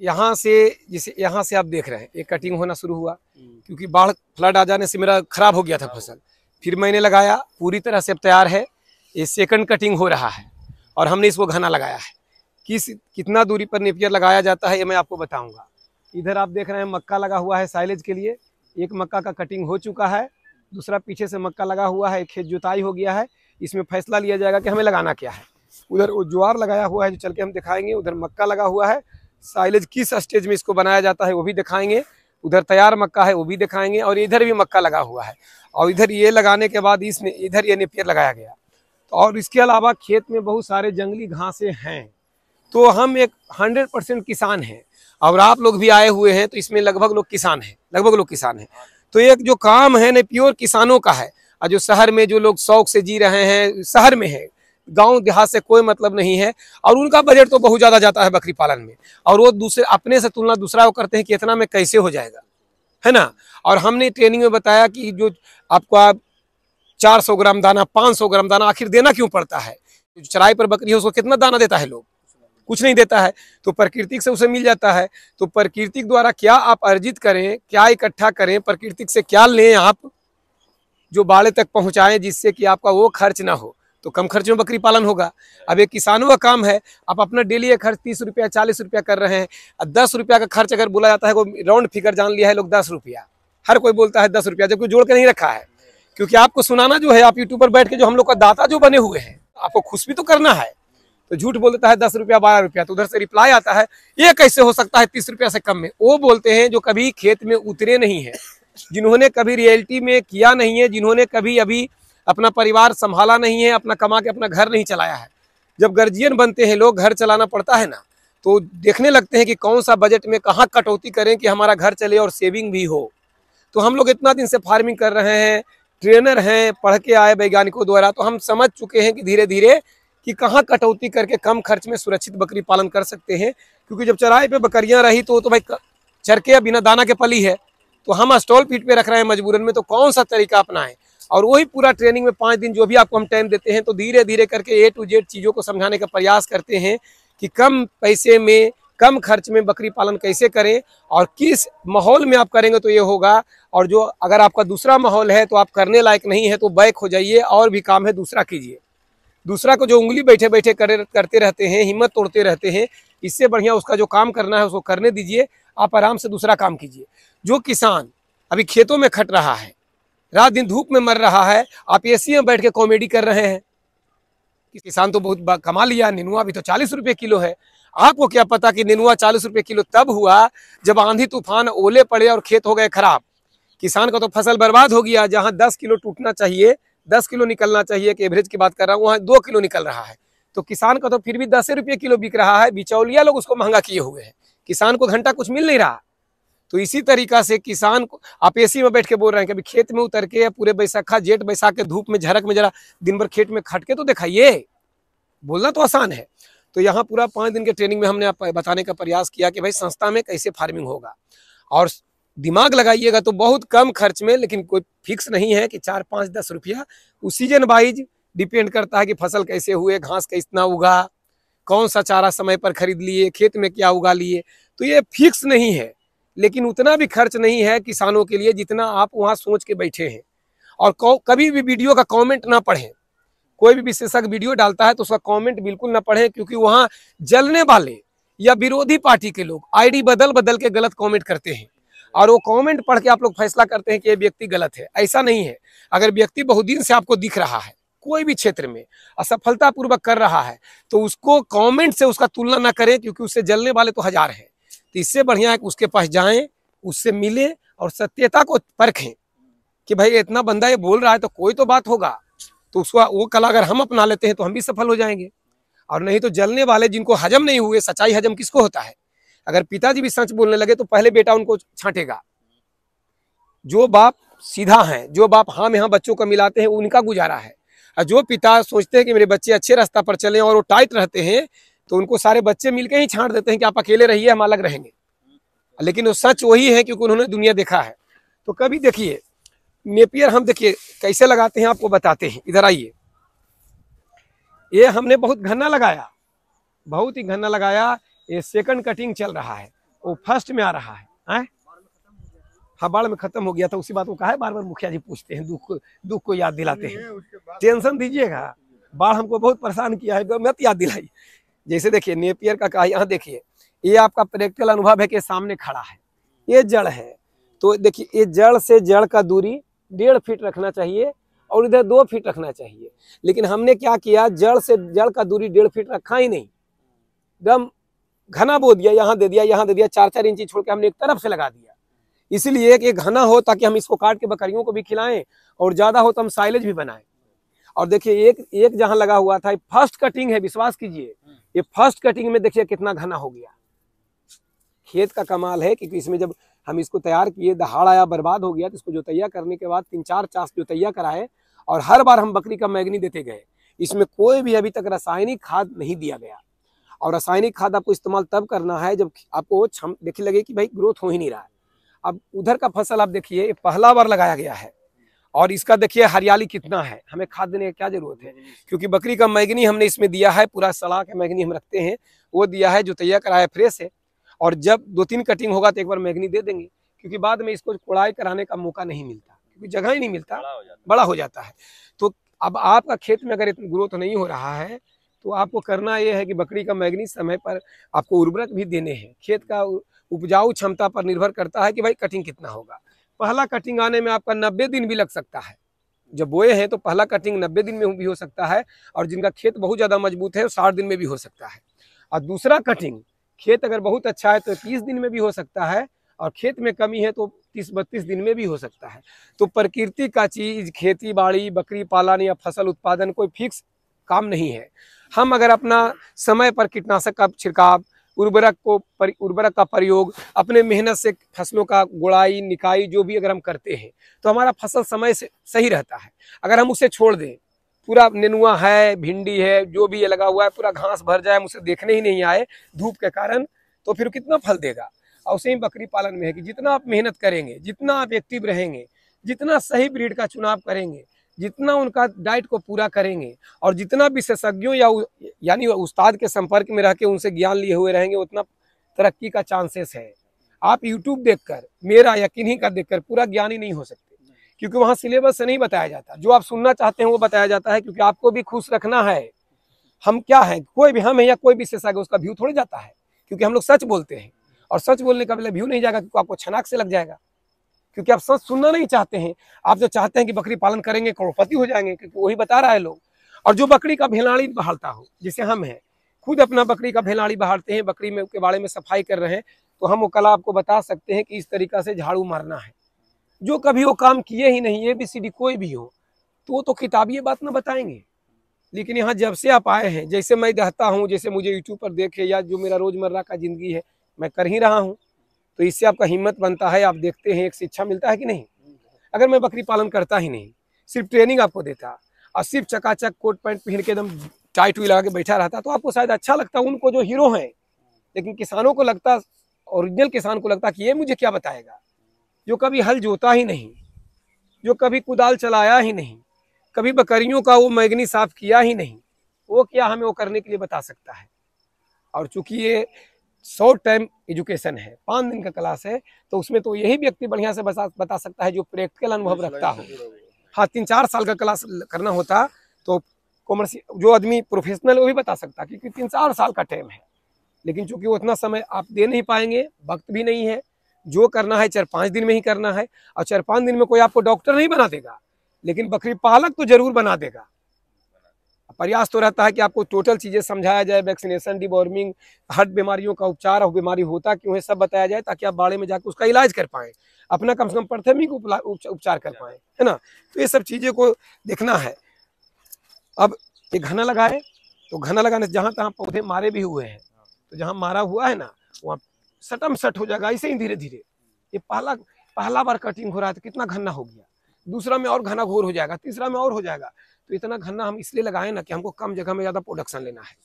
यहाँ से, जैसे यहाँ से आप देख रहे हैं एक कटिंग होना शुरू हुआ, क्योंकि बाढ़ फ्लड आ जाने से मेरा खराब हो गया था फसल। फिर मैंने लगाया, पूरी तरह से अब तैयार है। ये सेकंड कटिंग हो रहा है और हमने इसको घना लगाया है। कितना दूरी पर नेपियर लगाया जाता है ये मैं आपको बताऊंगा। इधर आप देख रहे हैं मक्का लगा हुआ है साइलेज के लिए। एक मक्का का कटिंग हो चुका है, दूसरा पीछे से मक्का लगा हुआ है। खेत जुताई हो गया है, इसमें फैसला लिया जाएगा कि हमें लगाना क्या है। उधर वो ज्वार लगाया हुआ है जो चल के हम दिखाएंगे। उधर मक्का लगा हुआ है, साइलेज किस स्टेज में इसको बनाया जाता है वो भी दिखाएंगे। उधर तैयार मक्का है वो भी दिखाएंगे, और इधर भी मक्का लगा हुआ है। और इधर ये लगाने के बाद इसमें इधर ये नेपियर लगाया गया। और इसके अलावा खेत में बहुत सारे जंगली घासें हैं। तो हम एक 100% किसान हैं, और आप लोग भी आए हुए हैं, तो इसमें लगभग लोग किसान हैं। तो एक जो काम है ना प्योर किसानों का है। और जो शहर में जो लोग शौक से जी रहे हैं, शहर में है, गांव देहात से कोई मतलब नहीं है, और उनका बजट तो बहुत ज़्यादा जाता है बकरी पालन में। और वो दूसरे अपने से तुलना दूसरा वो करते हैं कि इतना में कैसे हो जाएगा, है ना। और हमने ट्रेनिंग में बताया कि जो आपको 400 ग्राम दाना, 500 ग्राम दाना आखिर देना क्यों पड़ता है। जो चराई पर बकरी है उसको कितना दाना देता है लोग, कुछ नहीं देता है। तो प्राकृतिक से उसे मिल जाता है। तो प्राकृतिक द्वारा क्या आप अर्जित करें, क्या इकट्ठा करें, प्राकृतिक से क्या लें आप, जो बाड़े तक पहुंचाएं, जिससे कि आपका वो खर्च ना हो। तो कम खर्च में बकरी पालन होगा। अब ये किसानों का काम है। आप अपना डेली का खर्च 30 रुपया 40 रुपया कर रहे हैं। 10 रुपया का खर्च अगर बोला जाता है, वो राउंड फिगर जान लिया है लोग 10 रुपया, हर कोई बोलता है 10 रुपया, जब कोई जोड़ के नहीं रखा है। क्योंकि आपको सुनाना जो है, आप यूट्यूब पर बैठ के जो हम लोग का दाता जो बने हुए हैं, आपको खुश भी तो करना है। तो झूठ बोल देता है 10 रुपया 12 रुपया, तो उधर से रिप्लाई आता है ये कैसे हो सकता है 30 रुपया से कम में। वो बोलते हैं जो कभी खेत में उतरे नहीं है, जिन्होंने कभी रियलिटी में किया नहीं है, जिन्होंने कभी अभी अपना परिवार संभाला नहीं है, अपना कमा के अपना घर नहीं चलाया है। जब गार्जियन बनते हैं लोग, घर चलाना पड़ता है ना, तो देखने लगते हैं कि कौन सा बजट में कहाँ कटौती करें कि हमारा घर चले और सेविंग भी हो। तो हम लोग इतना दिन से फार्मिंग कर रहे हैं, ट्रेनर हैं, पढ़ के आए वैज्ञानिकों द्वारा, तो हम समझ चुके हैं कि धीरे धीरे कि कहाँ कटौती करके कम खर्च में सुरक्षित बकरी पालन कर सकते हैं। क्योंकि जब चराई पे बकरियां रही तो भाई चरके बिना दाना के पली है, तो हम स्टॉल फीड पे रख रहे हैं मजबूरन में, तो कौन सा तरीका अपनाएं। और वही पूरा ट्रेनिंग में 5 दिन जो भी आपको हम टाइम देते हैं, तो धीरे धीरे करके A to Z चीज़ों को समझाने का प्रयास करते हैं कि कम पैसे में कम खर्च में बकरी पालन कैसे करें और किस माहौल में आप करेंगे तो ये होगा। और जो अगर आपका दूसरा माहौल है तो आप करने लायक नहीं है, तो बैक हो जाइए, और भी काम है दूसरा कीजिए। दूसरा को जो उंगली बैठे बैठे करते रहते हैं, हिम्मत तोड़ते रहते हैं, इससे बढ़िया उसका जो काम करना है उसको करने दीजिए। आप आराम से दूसरा काम कीजिए। जो किसान अभी खेतों में खट रहा है, रात दिन धूप में मर रहा है, आप एसी में बैठ के कॉमेडी कर रहे हैं कि किसान तो बहुत कमा लिया, नेनुआ भी तो 40 रुपये किलो है। आपको क्या पता कि नेनुआ 40 रुपये किलो तब हुआ जब आंधी तूफान ओले पड़े और खेत हो गए खराब। किसान का तो फसल बर्बाद हो गया। जहाँ 10 किलो टूटना चाहिए, 10 किलो निकलना चाहिए, कि एवरेज की बात कर रहा हूँ, वहाँ 2 किलो निकल रहा है। तो किसान का तो फिर भी 10 रुपये किलो बिक रहा है। बिचौलिया लोग उसको महंगा किए हुए हैं, किसान को घंटा कुछ मिल नहीं रहा। तो इसी तरीका से किसान को आप एसी में बैठ के बोल रहे हैं कि अभी खेत में उतर के पूरे बैसाखा जेठ बैसाख के धूप में झरक में जरा दिन भर खेत में खट के तो दिखाइए। बोलना तो आसान है। तो यहाँ पूरा 5 दिन के ट्रेनिंग में हमने बताने का प्रयास किया कि भाई संस्था में कैसे फार्मिंग होगा, और दिमाग लगाइएगा तो बहुत कम खर्च में, लेकिन कोई फिक्स नहीं है कि 4 5 10 रुपया। उस सीजन वाइज डिपेंड करता है कि फसल कैसे हुए, घास कितना उगा, कौन सा चारा समय पर खरीद लिए, खेत में क्या उगा लिए। तो ये फिक्स नहीं है, लेकिन उतना भी खर्च नहीं है किसानों के लिए जितना आप वहाँ सोच के बैठे हैं। और कभी भी वीडियो का कमेंट ना पढ़ें। कोई भी विशेषज्ञ वीडियो डालता है तो उसका कमेंट बिल्कुल ना पढ़ें, क्योंकि वहाँ जलने वाले या विरोधी पार्टी के लोग आईडी बदल बदल के गलत कमेंट करते हैं, और वो कमेंट पढ़ के आप लोग फैसला करते हैं कि ये व्यक्ति गलत है। ऐसा नहीं है। अगर व्यक्ति बहुत दिन से आपको दिख रहा है, कोई भी क्षेत्र में असफलतापूर्वक कर रहा है, तो उसको कमेंट से उसका तुलना ना करें, क्योंकि उससे जलने वाले तो हजार हैं। तो इससे बढ़िया है कि उसके पास जाएं, उससे मिलें और सत्यता को परखें कि भाई इतना बंदा ये बोल रहा है तो कोई तो बात होगा। तो उसका वो कला अगर हम अपना लेते हैं तो हम भी सफल हो जाएंगे। और नहीं तो जलने वाले जिनको हजम नहीं हुए, सच्चाई हजम किसको होता है। अगर पिताजी भी सच बोलने लगे तो पहले बेटा उनको छांटेगा। जो बाप सीधा है, जो बाप हाँ में हाँ बच्चों को मिलाते हैं, उनका गुजारा है। और जो पिता सोचते हैं कि मेरे बच्चे अच्छे रास्ता पर चलें और वो टाइट रहते हैं, तो उनको सारे बच्चे मिलकर ही छांट देते हैं कि आप अकेले रहिए, हम अलग रहेंगे। लेकिन वो सच वही है क्योंकि उन्होंने दुनिया देखा है। तो कभी देखिए नेपियर हम देखिए कैसे लगाते हैं, आपको बताते हैं। इधर आइए। ये हमने बहुत घना लगाया, बहुत ही घना लगाया। ये सेकंड कटिंग चल रहा है। वो फर्स्ट में आ रहा है? हाँ, बाढ़ में खत्म हो गया था। उसी बात को कहा है, बार बार मुखिया जी पूछते हैं, दुख को याद दिलाते हैं। टेंशन दीजिएगा, बाढ़ हमको बहुत परेशान किया है, मत याद दिलाई। जैसे देखिए नेपियर का कहा, यहाँ देखिए, ये आपका प्रैक्टिकल अनुभव है कि सामने खड़ा है, ये जड़ है। तो देखिए, ये जड़ से जड़ का दूरी 1.5 फीट रखना चाहिए और इधर 2 फीट रखना चाहिए। लेकिन हमने क्या किया, जड़ से जड़ का दूरी 1.5 फीट रखा ही नहीं, एकदम घना बो दिया, यहाँ दे दिया, यहाँ दे दिया, 4-4 इंची छोड़ के हमने एक तरफ से लगा दिया। इसलिए कि घना हो ताकि हम इसको काट के बकरियों को भी खिलाएं, और ज्यादा हो तो हम साइलेज भी बनाएं। और देखिए एक जहां लगा हुआ था, फर्स्ट कटिंग है, विश्वास कीजिए, ये फर्स्ट कटिंग में देखिए कितना घना हो गया। खेत का कमाल है, क्योंकि इसमें जब हम इसको तैयार किए, दहाड़ आया, बर्बाद हो गया, तो इसको जोतैया करने के बाद 3-4 चास जोतैया कराए, और हर बार हम बकरी का मैगनी देते गए। इसमें कोई भी अभी तक रासायनिक खाद नहीं दिया गया। और रासायनिक खाद आपको इस्तेमाल तब करना है जब आपको देखने लगे कि भाई ग्रोथ हो ही नहीं रहा है। अब उधर का फसल आप देखिए, ये पहला बार लगाया गया है, और इसका देखिए हरियाली कितना है, हमें खाद देने की क्या जरूरत है, क्योंकि बकरी का मैगनी हमने इसमें दिया है, पूरा सड़ा के मैगनी हम रखते हैं, वो दिया है, जो तैयार कराया फ्रेश है। और जब 2-3 कटिंग होगा तो एक बार मैगनी दे देंगे, क्योंकि बाद में इसको कोड़ाई कराने का मौका नहीं मिलता, क्योंकि जगह ही नहीं मिलता, बड़ा हो जाता है। तो अब आपका खेत में अगर इतना ग्रोथ नहीं हो रहा है, तो आपको करना यह है कि बकरी का मैगनी समय पर आपको उर्वरक भी देने हैं। खेत का उपजाऊ क्षमता पर निर्भर करता है कि भाई कटिंग कितना होगा। पहला कटिंग आने में आपका 90 दिन भी लग सकता है। जब बोए हैं तो पहला कटिंग 90 दिन में भी हो सकता है, और जिनका खेत बहुत ज़्यादा मजबूत है 60 दिन में भी हो सकता है। और दूसरा कटिंग, खेत अगर बहुत अच्छा है तो 30 दिन में भी हो सकता है, और खेत में कमी है तो 30-32 दिन में भी हो सकता है। तो प्रकृति का चीज़, खेती बाड़ी, बकरी पालन या फसल उत्पादन कोई फिक्स काम नहीं है। हम अगर अपना समय पर कीटनाशक का छिड़काव, उर्वरक का प्रयोग, अपने मेहनत से फसलों का गुड़ाई निकाई जो भी अगर हम करते हैं, तो हमारा फसल समय से सही रहता है। अगर हम उसे छोड़ दें, पूरा नेनुआ है, भिंडी है, जो भी ये लगा हुआ है, पूरा घास भर जाए, हम उसे देखने ही नहीं आए धूप के कारण, तो फिर कितना फल देगा। और उसे ही बकरी पालन में है कि जितना आप मेहनत करेंगे, जितना आप एक्टिव रहेंगे, जितना सही ब्रीड का चुनाव करेंगे, जितना उनका डाइट को पूरा करेंगे, और जितना विशेषज्ञों यानी उस्ताद के संपर्क में रह के उनसे ज्ञान लिए हुए रहेंगे, उतना तरक्की का चांसेस है। आप यूट्यूब देखकर, मेरा या किन्हीं का देखकर पूरा ज्ञानी नहीं हो सकते, क्योंकि वहाँ सिलेबस से नहीं बताया जाता। जो आप सुनना चाहते हैं वो बताया जाता है, क्योंकि आपको भी खुश रखना है। हम क्या है, कोई भी, हम है या कोई विशेषज्ञ, उसका व्यू थोड़ी जाता है, क्योंकि हम लोग सच बोलते हैं, और सच बोलने का व्यू नहीं जाएगा, क्योंकि आपको छनाक से लग जाएगा, क्योंकि आप सच सुनना नहीं चाहते हैं। आप जो चाहते हैं कि बकरी पालन करेंगे करोड़पति हो जाएंगे, क्योंकि वही बता रहा है लोग। और जो बकरी का भेलाड़ी बहारता हो, जैसे हम हैं, खुद अपना बकरी का भेलाड़ी बहारते हैं, बकरी में के बारे में सफाई कर रहे हैं, तो हम वो कला आपको बता सकते हैं कि इस तरीका से झाड़ू मारना है। जो कभी वो काम किए ही नहीं, ABCD कोई भी हो, तो वो तो किताबी बात ना बताएंगे। लेकिन यहाँ जब से आप आए हैं, जैसे मैं रहता हूँ, जैसे मुझे यूट्यूब पर देखे, या जो मेरा रोजमर्रा का जिंदगी है मैं कर ही रहा हूँ, तो इससे आपका हिम्मत बनता है। आप देखते हैं, एक शिक्षा मिलता है कि नहीं। अगर मैं बकरी पालन करता ही नहीं, सिर्फ ट्रेनिंग आपको देता, और सिर्फ चकाचक कोट पैंट पहन के एकदम टाइट हुई लगा के बैठा रहता, तो आपको शायद अच्छा लगता, उनको जो हीरो हैं। लेकिन किसानों को लगता, ओरिजिनल किसान को लगता कि ये मुझे क्या बताएगा, जो कभी हल जोता ही नहीं, जो कभी कुदाल चलाया ही नहीं, कभी बकरियों का वो मैगनी साफ किया ही नहीं, वो क्या हमें वो करने के लिए बता सकता है। और चूंकि ये शॉर्ट टाइम एजुकेशन है, 5 दिन का क्लास है, तो उसमें तो यही व्यक्ति बढ़िया से बता सकता है जो प्रैक्टिकल अनुभव रखता हो। हाँ, 3-4 साल का क्लास करना होता तो कॉमर्शियल जो आदमी प्रोफेशनल वो भी बता सकता, क्योंकि 3-4 साल का टाइम है। लेकिन चूंकि वो उतना समय आप दे नहीं पाएंगे, वक्त भी नहीं है, जो करना है 4-5 दिन में ही करना है। और 4-5 दिन में कोई आपको डॉक्टर नहीं बना देगा, लेकिन बकरी पालक तो जरूर बना देगा। प्रयास तो रहता है कि आपको टोटल चीजें समझाया जाए, वैक्सीनेशन, डिवॉर्मिंग, हार्ट बीमारियों का उपचार, और बीमारी होता क्यों है, सब बताया जाए, ताकि आप बाड़े में जाकर उसका इलाज कर पाएं, अपना कम से कम प्राथमिक उपचार कर पाएं, है ना। तो ये सब चीजें को देखना है। अब ये घना लगाए, तो घना लगाने से जहां तहां पौधे मारे भी हुए हैं, तो जहां मारा हुआ है ना, वहाँ सटम सट हो जाएगा। ऐसे ही धीरे धीरे ये पहला बार कटिंग हो रहा है तो कितना घना हो गया, दूसरा में और घना घोर हो जाएगा, तीसरा में और हो जाएगा। तो इतना घना हम इसलिए लगाए ना कि हमको कम जगह में ज्यादा प्रोडक्शन लेना है,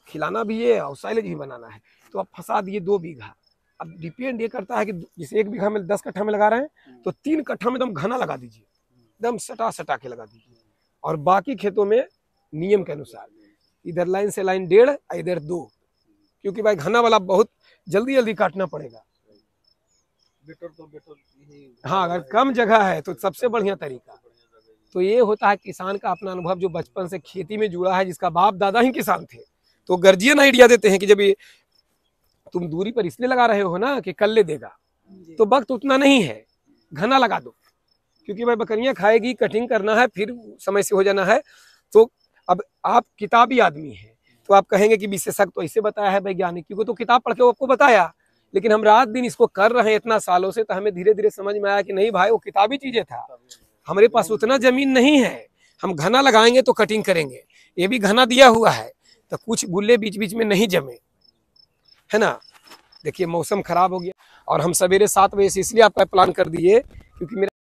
खिलाना भी है और साइलेज भी बनाना है। तो अब फंसा दिए 2 बीघा। अब डिपेंड ये करता है कि जैसे 1 बीघा में 10 कट्ठा में लगा रहे हैं, तो 3 कट्ठा में एकदम घना लगा दीजिए, एकदम सटा के लगा दीजिए। और बाकी खेतों में नियम के अनुसार इधर लाइन से लाइन 1.5, इधर 2, क्योंकि भाई घना वाला बहुत जल्दी जल्दी काटना पड़ेगा। बेटर तो बेटर यही। हाँ, अगर कम जगह है तो सबसे बढ़िया तरीका तो ये होता है। किसान का अपना अनुभव जो बचपन से खेती में जुड़ा है, जिसका बाप दादा ही किसान थे, तो गर्जियन आइडिया देते हैं कि जब ये तुम दूरी पर इसलिए लगा रहे हो ना कि कल ले देगा, तो वक्त उतना नहीं है, घना लगा दो, क्योंकि भाई बकरियां खाएगी, कटिंग करना है, फिर समय से हो जाना है। तो अब आप किताबी आदमी हैं, तो आप कहेंगे कि विशेषज्ञ तो ऐसे बताया है वैज्ञानिक को, तो किताब पढ़ के वो आपको बताया, लेकिन हम रात दिन इसको कर रहे हैं इतना सालों से, तो हमें धीरे धीरे समझ में आया कि नहीं भाई, वो किताबी चीजें था, हमारे पास उतना जमीन नहीं है, हम घना लगाएंगे तो कटिंग करेंगे, ये भी घना दिया हुआ है, तो कुछ गुल्ले बीच बीच में नहीं जमे, है ना। देखिए मौसम खराब हो गया और हम सवेरे 7 बजे से इसलिए आपका प्लान कर दिए क्योंकि मेरा